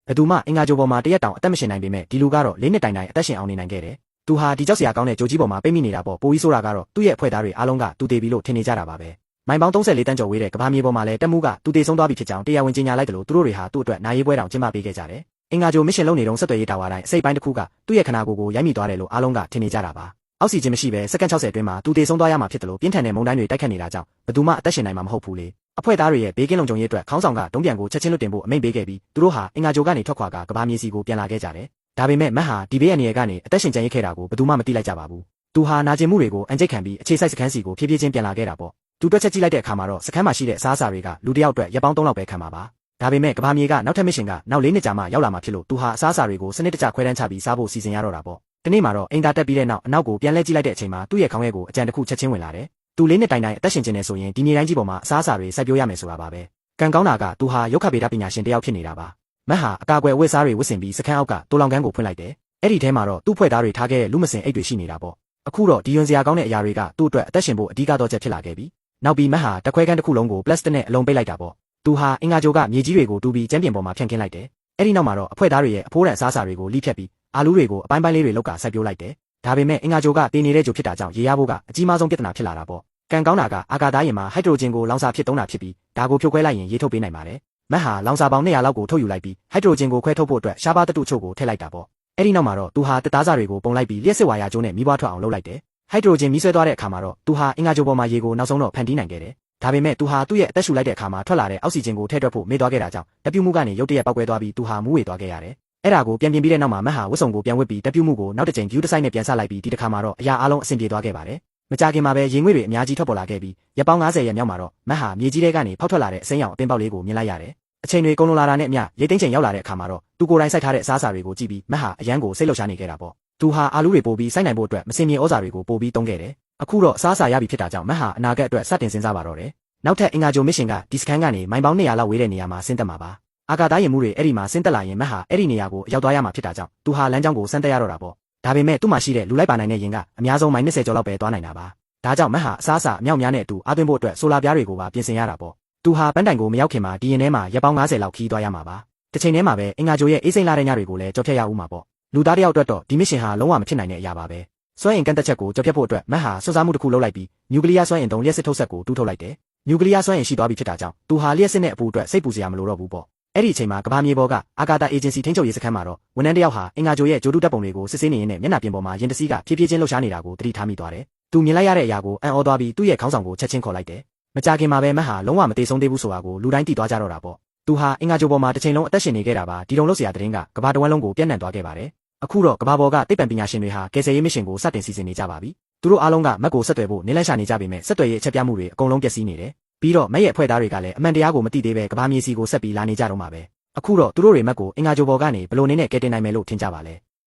ဘသူမှအင်္ဂါကြိုပေါ်မှာတရက်တောင်အသက်မရှင်နိုင်ပေမဲ့ဒီလူကတော့၄နှစ်တိုင်တိုင်အသက်ရှင်အောင်နေနိုင်ခဲ့တယ်။သူဟာဒီကြောက်စရာကောင်းတဲ့ကြိုကြီးပေါ်မှာပိတ်မိနေတာပေါ့ပိုကြီးဆိုတာကတော့သူ့ရဲ့အဖွဲ့သားတွေအားလုံးကသူတည်ပြီလို့ထင်နေကြတာပါပဲ။မိုင်ပေါင်း34တန်းကျော်ဝေးတဲ့ကဘာမြေပေါ်မှာလည်းတက်မှုကသူတည်ဆုံးသွားပြီဖြစ်ကြောင်းတရားဝင်ကြေညာလိုက်တယ်လို့သူတို့တွေဟာသူ့အတွက်နိုင်ရေးပွဲတောင်ကျင်းပပေးခဲ့ကြတယ်။အင်္ဂါကြိုမစ်ရှင်လုပ်နေတော့ဆက်သွယ်ရေးတာဝါတိုင်းအစိပ်ပိုင်းတစ်ခုကသူ့ရဲ့ခနာကိုယ်ကိုရိုက်မိသွားတယ်လို့အားလုံးကထင်နေကြတာပါ။အောက်ဆီဂျင်မရှိဘဲစက္ကန့်60အတွင်းမှာသူတည်ဆုံးသွားရမှာဖြစ်တယ်လို့ပြင်းထန်တဲ့မုန်တိုင်းတွေတိုက်ခတ်နေတာကြောင့်ဘသူမှအသက်ရှင်နိုင်မှာမဟုတ်ဘူးလေ။အဖွဲ့သားတွေရဲ့ဘေးကင်းလုံခြုံရေးအတွက်ခေါင်းဆောင်ကတုံးပြန်ကိုချက်ချင်းလွတ်တင်ဖို့အမိန့်ပေးခဲ့ပြီးသူတို့ဟာအင်္ဂါကြိုကနေထွက်ခွာကကဘာမြေစီကိုပြန်လာခဲ့ကြတယ်။ဒါပေမဲ့မတ်ဟာဒီဘေးအန္တရာယ်ကနေအသက်ရှင်ကျန်ရစ်ခဲ့တာကိုဘသူမှမသိလိုက်ကြပါဘူး။သူဟာနာကျင်မှုတွေကိုအန်ကျိတ်ခံပြီးအခြေစိုက်စခန်းစီကိုဖြည်းဖြည်းချင်းပြန်လာခဲ့တာပေါ့။သူတွက်ချက်ကြည့်လိုက်တဲ့အခါမှာတော့စခန်းမှာရှိတဲ့အစားအစာတွေကလူတစ်ယောက်အတွက်ရက်ပေါင်း3လောက်ပဲခံမှာပါ။ဒါပေမဲ့ကဘာမြေကနောက်ထပ်မစ်ရှင်ကနောက်4နှစ်ကြာမှရောက်လာမှာဖြစ်လို့သူဟာအစားအစာတွေကိုစနစ်တကျခွဲတန်းချပြီးစားဖို့စီစဉ်ရတော့တာပေါ့။ဒီနေ့မှာတော့အင်တာတက်ပြီးတဲ့နောက်အနောက်ကိုပြန်လဲကြည့်လိုက်တဲ့အချိန်မှာသူ့ရဲ့ခေါင်းထဲကိုအကြံတစ်ခုချက်ချင်းဝင်လာတယ်။သူ4နှစ်တိုင်တိုင်အသက်ရှင်ကျင်နေဆိုရင်ဒီနေ့တိုင်းကြီးပေါ်မှာအစားအစာတွေစိုက်ပျိုးရမယ်ဆိုတာပါပဲ။ကံကောင်းတာကသူဟာရုပ်ခဗေဒပညာရှင်တစ်ယောက်ဖြစ်နေတာပါ။မတ်ဟာအကာအကွယ်ဝတ်စားတွေဝတ်ဆင်ပြီးစခန်းအောက်ကတိုးလောင်ကန်းကိုဖွင့်လိုက်တယ်။အဲ့ဒီထဲမှာတော့သူ့ဖွဲ့သားတွေထားခဲ့တဲ့လူမစင်အိတ်တွေရှိနေတာပေါ့။အခုတော့ဒီယွန်စရာကောင်းတဲ့အရာတွေကသူ့အတွက်အသက်ရှင်ဖို့အဓိကတော့ချက်ဖြစ်လာခဲ့ပြီ။နောက်ပြီးမတ်ဟာတခွဲကန်းတစ်ခုလုံးကိုပလတ်စတစ်နဲ့အလုံးပိတ်လိုက်တာပေါ့။သူဟာအင်္ဂါကြိုကမြေကြီးတွေကိုတူးပြီးကျမ်းပြင်ပေါ်မှာဖြန့်ခင်းလိုက်တယ်။အဲ့ဒီနောက်မှာတော့အဖွဲ့သားတွေရဲ့အဖိုးတန်အစားအစာတွေကိုလိဖြတ်ပြီးအာလူးတွေကိုအပိုင်းပိုင်းလေးတွေလောက်ကစိုက်ပျိုးလိုက်တယ်။ဒါပေမဲ့အင်္ဂါကြိုကတည်နေတဲ့ကြိုဖြစ်တာကြောင့်ရေရဖို့ကအကြီးမားဆုံးပြဿနာဖြစ်လာတာပေါ့။ကံကောင်းတာကအာကာသယာဉ်မှာဟိုက်ဒရိုဂျင်ကိုလောင်စာဖြစ်သုံးတာဖြစ်ပြီးဒါကိုဖြိုခွဲလိုက်ရင်ရေထုတ်ပေးနိုင်ပါတယ်။မတ်ဟာလောင်စာပေါင်း200လောက်ကိုထုတ်ယူလိုက်ပြီးဟိုက်ဒရိုဂျင်ကိုခွဲထုတ်ဖို့အတွက်ရှားပါးတတုချို့ကိုထည့်လိုက်တာပေါ့။အဲ့ဒီနောက်မှာတော့သူဟာတစ်သားစာတွေကိုပုံလိုက်ပြီးလျှက်စစ်ဝါယာကျိုးနဲ့မီးပွားထွက်အောင်လုပ်လိုက်တယ်။ဟိုက်ဒရိုဂျင်မီးဆွဲသွားတဲ့အခါမှာတော့သူဟာအင်္ဂါကြိုပေါ်မှာရေကိုနောက်ဆုံးတော့ဖန်တီးနိုင်ခဲ့တယ်။ဒါပေမဲ့သူဟာသူ့ရဲ့အသက်ရှူလိုက်တဲ့အခါမှာထွက်လာတဲ့အောက်ဆီဂျင်ကိုထည့်တွက်ဖို့မေ့သွားခဲ့တာကြောင့်တပြုတ်မှုကနေရုတ်တရက်ပောက်ကွဲသွားပြီးသူဟာမူးဝေသွားခဲ့ရတယ်။အဲ့ဒါကိုပြန်ပြင်ပြီးတဲ့နောက်မှာမတ်ဟာဝတ်စုံကိုပြန်ဝတ်ပြီးတပြုတ်မှုကိုနောက်တစ်ချိန် view တစ်ဆိုင်နဲ့ပြန်ဆလိုက်ပြီးဒီတစ်ခါမှာတော့အရာအလုံးအဆင်ပြေသွားခဲ့ပါတယ်။မကြခင်မှာပဲရေငွေ့တွေအများကြီးထွက်ပေါ်လာခဲ့ပြီးရက်ပေါင်း90ရက်မြောက်မှာတော့မတ်ဟာမြေကြီးထဲကနေဖောက်ထွက်လာတဲ့အစိမ်းရောင်အပင်ပေါက်လေးကိုမြင်လိုက်ရတယ်။အချိန်တွေကုန်လွန်လာတာနဲ့အမျှရိတ်သိမ်းချိန်ရောက်လာတဲ့အခါမှာတော့သူကိုယ်တိုင်စိုက်ထားတဲ့အစားအစာတွေကိုကြည့်ပြီးမတ်ဟာအရန်ကိုစိတ်လှုပ်ရှားနေခဲ့တာပေါ့။သူဟာအာလူးတွေပို့ပြီးစိုက်နိုင်ဖို့အတွက်မစင်မြေဩဇာတွေကိုပို့ပြီးတုံးခဲ့တယ်။အခုတော့အစားအစာရပြီဖြစ်တာကြောင့်မတ်ဟာအနာဂတ်အတွက်စတင်စဉ်းစားပါတော့တယ်။နောက်ထပ်အင်္ဂါကြိုမစ်ရှင်ကဒီစခန်းကနေမိုင်ပေါင်း200လောက်ဝေးတဲ့နေရာမှာဆင်းသက်မှာပါ။အာကာသယာဉ်မှုတွေအဲ့ဒီမှာဆင်းသက်လာရင်မတ်ဟာအဲ့ဒီနေရာကိုရောက်သွားရမှာဖြစ်တာကြောင့်သူဟာလမ်းကြောင်းကိုစမ်းသပ်ရတော့တာပေါ့။ဒါပေမဲ့သူ့မှာရှိတဲ့လူလိုက်ပါနိုင်တဲ့ယာဉ်ကအများဆုံးမိုင်20ကျော်လောက်ပဲသွားနိုင်တာပါ။ဒါကြောင့်မတ်ဟာအစားအစာအမြောက်များနဲ့အတူအားသွင်းဖို့အတွက်ဆိုလာပြားတွေကိုပါပြင်ဆင်ရတာပေါ့။သူဟာပန်းတိုင်ကိုမရောက်ခင်မှာဒီယာဉ်ထဲမှာရက်ပေါင်း90လောက်ခီးသွားရမှာပါ။တစ်ချိန်တည်းမှာပဲအင်္ဂါကြိုရဲ့အေးစိမ့်လာတဲ့ညတွေကိုလည်းကြော်ဖြတ်ရဦးမှာပေါ့။လူသားတစ်ယောက်အတွက်တော့ဒီမစ်ရှင်ဟာလုံးဝမဖြစ်နိုင်တဲ့အရာပါပဲ။စွမ်းအင်ကန့်သက်ချက်ကိုကြော်ဖြတ်ဖို့အတွက်မတ်ဟာစွန့်စားမှုတစ်ခုလုပ်လိုက်ပြီးနျူကလ িয়ার စွမ်းအင်သုံးလျှက်စစ်ထုတ်ဆက်ကိုတူးထုတ်လိုက်တယ်။နျူကလ িয়ার စွမ်းအင်ရှိသွားပြီဖြစ်တာကြောင့်သူဟာလျှက်စစ်နဲ့အပူအတွက်စိတ်ပူစရာမလိုတော့ဘူးပေါ့။အဲ့ဒီအချိန်မှာကဘာမြေပေါ်ကအာကာသအေဂျင်စီထိန်းချုပ်ရေးစခန်းမှာတော့ဝန်ထမ်းတစ်ယောက်ဟာအင်္ဂါကြိုရဲ့ဂျိုတုတပ်ပုံတွေကိုစစ်ဆေးနေရင်းနဲ့မျက်နှာပြင်ပေါ်မှာရင်တစည်းကဖြည်းဖြည်းချင်းလှုပ်ရှားနေတာကိုသတိထားမိသွားတယ်။သူမြင်လိုက်ရတဲ့အရာကိုအံ့ဩသွားပြီးသူ့ရဲ့ခေါင်းဆောင်ကိုချက်ချင်းခေါ်လိုက်တယ်။မကြခင်မှာပဲမတ်ဟာလုံးဝမတည်ဆုံးသေးဘူးဆိုတာကိုလူတိုင်းသိသွားကြတော့တာပေါ့။သူဟာအင်္ဂါကြိုပေါ်မှာတစ်ချိန်လုံးအသက်ရှင်နေခဲ့တာပါဒီတုံလို့စရာသတင်းကကဘာတဝန်းလုံးကိုပြန့်နှံ့သွားခဲ့ပါတယ်။အခုတော့ကဘာပေါ်ကသိပ္ပံပညာရှင်တွေဟာကယ်ဆယ်ရေးမစ်ရှင်ကိုစတင်စီစဉ်နေကြပါပြီ။သူတို့အားလုံးကမတ်ကိုဆက်သွယ်ဖို့နင်းလန့်ရှာနေကြပေမဲ့ဆက်သွယ်ရေးအချက်ပြမှုတွေအကုန်လုံးပျက်စီးနေတယ်။ပြီးတော့မတ်ရဲ့အဖွဲ့သားတွေကလည်းအမှန်တရားကိုမသိသေးပဲကဘာမြေစီကိုဆက်ပြီးလာနေကြတော့မှာပဲ။အခုတော့သူတို့တွေမတ်ကိုအင်္ဂါကြိုပေါ်ကနေဘလို့နင်းနဲ့ကယ်တင်နိုင်မယ်လို့ထင်ကြပါလဲ။